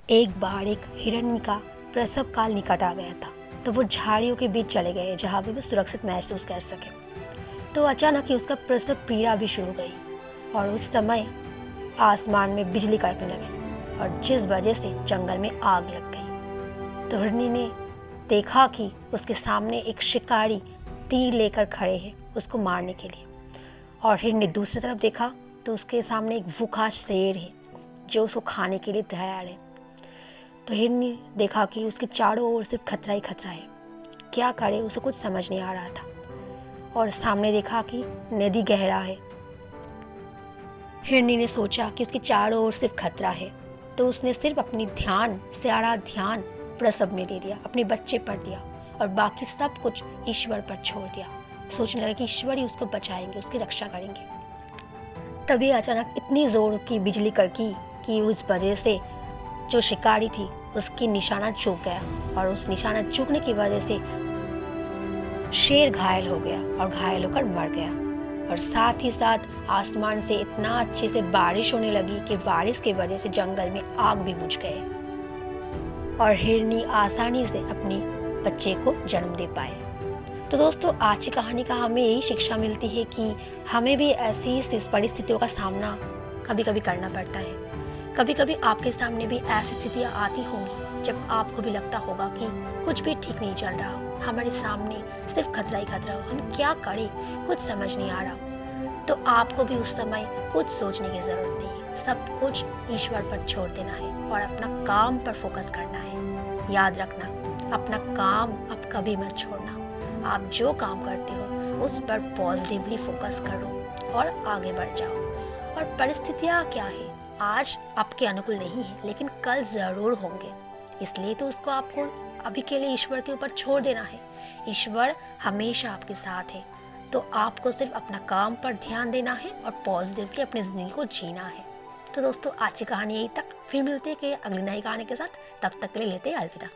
एक बार एक हिरणी का प्रसव काल निकट आ गया था, तो वो झाड़ियों के बीच चले गए जहाँ पे वो सुरक्षित महसूस कर सके। तो अचानक ही उसका प्रसव पीड़ा भी शुरू गई और उस समय आसमान में बिजली कड़कने लगे और जिस वजह से जंगल में आग लग गई। तो हिरणी ने देखा कि उसके सामने एक शिकारी तीर लेकर खड़े हैं उसको मारने के लिए, और हिरणी दूसरी तरफ देखा तो उसके सामने एक भूखा शेर है जो उसको खाने के लिए तैयार है। तो हिरणी देखा कि उसके चारों ओर सिर्फ खतरा ही खतरा है, क्या करे उसे कुछ समझ नहीं आ रहा था। और सामने देखा कि नदी गहरा है। हिरणी ने सोचा कि उसके चारों ओर सिर्फ खतरा है, तो उसने सिर्फ अपनी सारा ध्यान प्रसव में दे दिया, अपने बच्चे पर दिया और बाकी सब कुछ ईश्वर पर छोड़ दिया। सोचने लगा कि ईश्वर ही उसको बचाएंगे, उसकी रक्षा करेंगे। तभी अचानक इतनी जोर की बिजली कड़की कि उस वजह से जो शिकारी थी उसकी निशाना चूक गया, और उस निशाना चूकने की वजह से शेर घायल हो गया और घायल होकर मर गया। और साथ ही साथ आसमान से इतना अच्छे से बारिश होने लगी कि बारिश की वजह से जंगल में आग भी बुझ गए और हिरणी आसानी से अपनी बच्चे को जन्म दे पाए। तो दोस्तों, आज की कहानी का हमें यही शिक्षा मिलती है कि हमें भी ऐसी परिस्थितियों का सामना कभी कभी करना पड़ता है। कभी कभी आपके सामने भी ऐसी स्थितियाँ आती होंगी जब आपको भी लगता होगा कि कुछ भी ठीक नहीं चल रहा, हमारे सामने सिर्फ खतरा ही खतरा हो, हम क्या करें कुछ समझ नहीं आ रहा। तो आपको भी उस समय कुछ सोचने की ज़रूरत नहीं है, सब कुछ ईश्वर पर छोड़ देना है और अपना काम पर फोकस करना है। याद रखना, अपना काम आप कभी मत छोड़ना। आप जो काम करते हो उस पर पॉजिटिवली फोकस करो और आगे बढ़ जाओ। और परिस्थितियाँ क्या है, आज आपके अनुकूल नहीं है लेकिन कल ज़रूर होंगे, इसलिए तो उसको आपको अभी के लिए ईश्वर के ऊपर छोड़ देना है। ईश्वर हमेशा आपके साथ है, तो आपको सिर्फ अपना काम पर ध्यान देना है और पॉजिटिवली अपनी ज़िंदगी को जीना है। तो दोस्तों, आज की कहानी यही तक, फिर मिलते हैं कि अगली नई कहानी के साथ। तब तक के लिए लेते हैं अलविदा।